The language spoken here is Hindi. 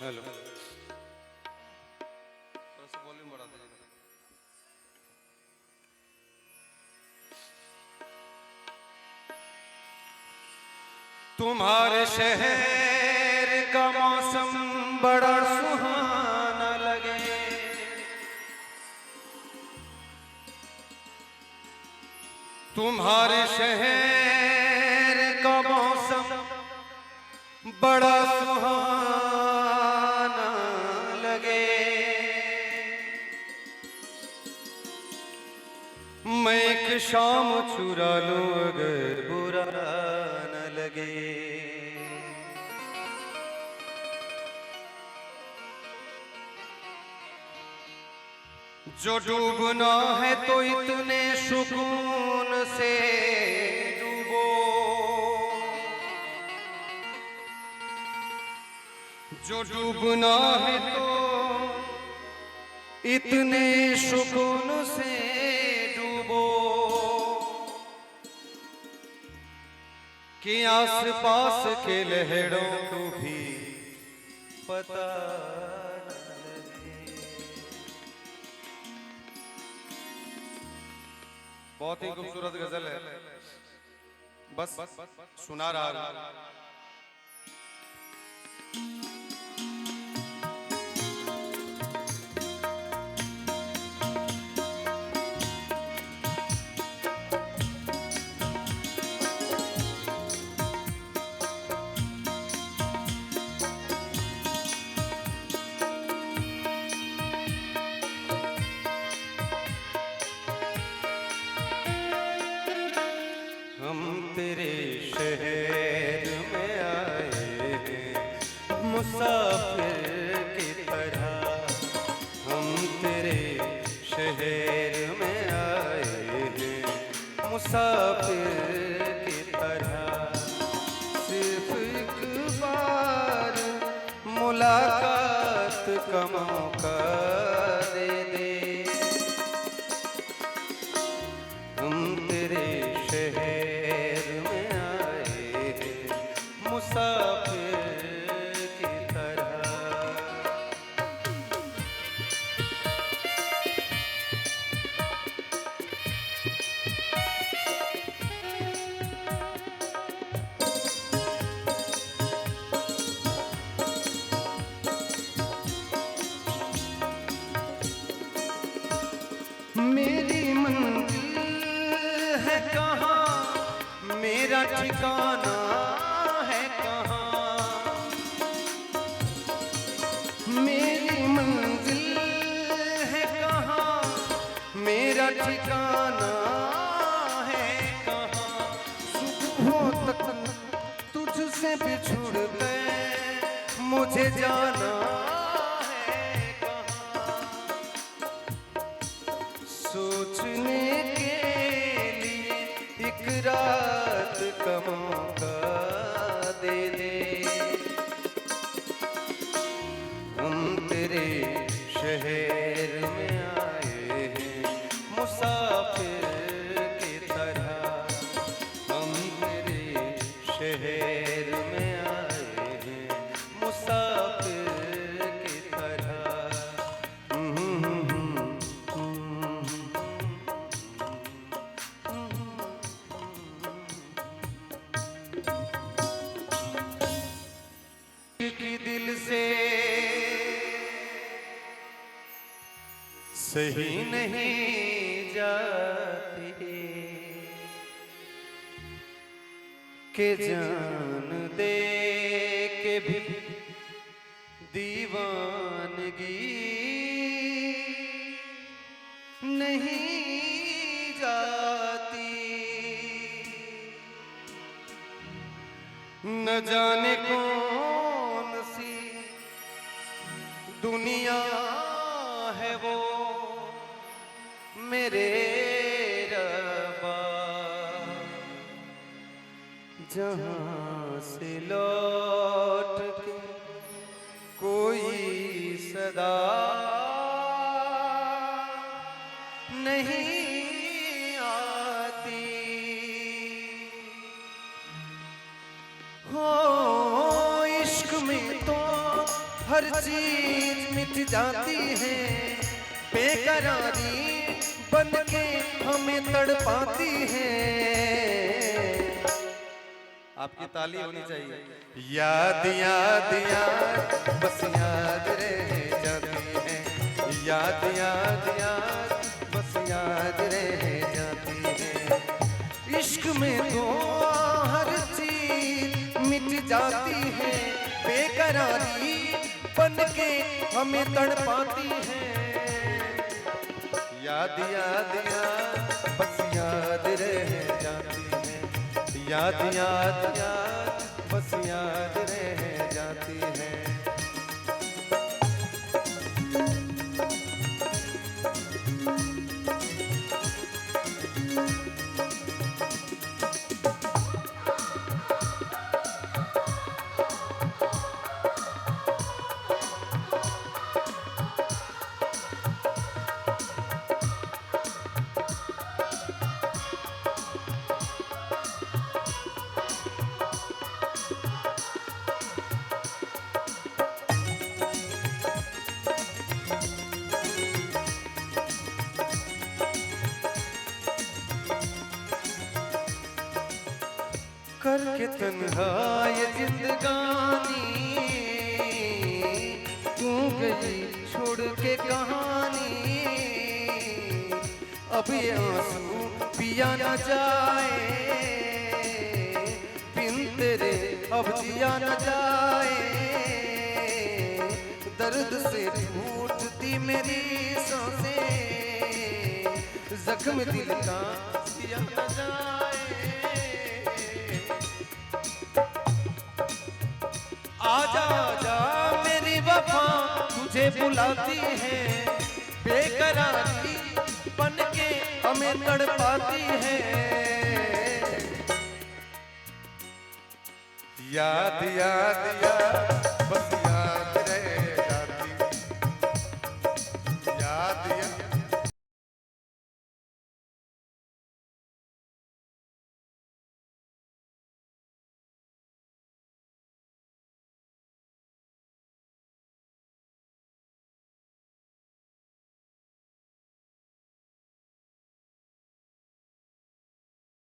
हेलो, थोड़ा सा वॉल्यूम बढ़ा दीजिए। तुम्हारे शहर का मौसम बड़ा सुहाना लगे, तुम्हारे शहर का मौसम बड़ा सुहाना लगे। मैं एक शाम चुरा लूं अगर बुरा न लगे। जो डूबना है तो इतने सुकून से डूबो, जो डूबना है तो इतने सुकून से डूबो कि आस-पास के लहरों को भी पता न लगे। बहुत ही खूबसूरत गजल है, बस सुना रहा हूं। हम तेरे शहर में आए हैं मुसाफिर की तरह, हम तेरे शहर में आए हैं मुसाफिर की तरह। सिर्फ एक बार मुलाकात का मौका दे दे, हम तेरे शहर में आए हैं मुसाफिर की तरह। मेरी मंजिल है कहाँ, मेरा ठिकाना है कहाँ, मेरी मंजिल है कहाँ, मेरा ठिकाना है कहाँ। सुबह तक तुझसे बिछुड़ गए मुझे जाना है कहाँ। सोचने के लिए एक रात का मौका दे दे, हम तेरे शहर में आए हैं मुसाफिर की तरह, हम तेरे शहर में आए हैं मुसाफिर की तरह। की दिल से सही नहीं जाती कि जान दे के भी दीवानगी नहीं जाती। न जाने कौन सी दुनिया है वो मेरे रब्बा, जहाँ से लौट के कोई सदा नहीं आती। हो इश्क में तो हर चीज मिट जाती है, बेकरारी बन के हमें तड़पाती है। आपकी ताली होनी चाहिए। याद याद याद बस याद रह जाती है, याद याद याद बस याद रह जाती है। इश्क में तो हर चीज मिट जाती है, बेकरारी बन के हमें तड़पाती है। याद याद याद बस याद रह जाती है, याद याद याद बस याद रह जाती है। करके तन्हा ये जिंदगानी, तू गई छोड़ के कहानी। अब ये आंसू पिया न जाए, बिन तेरे अब जिया न जाए। दर्द से टूटती मेरी सांसें, जख्म दिल का सिया न जाए। आजा आजा मेरी वफा तुझे बुलाती है, बेकरारी बन के हमें तड़पाती है। याद याद याद बस याद रह जाती, याद याद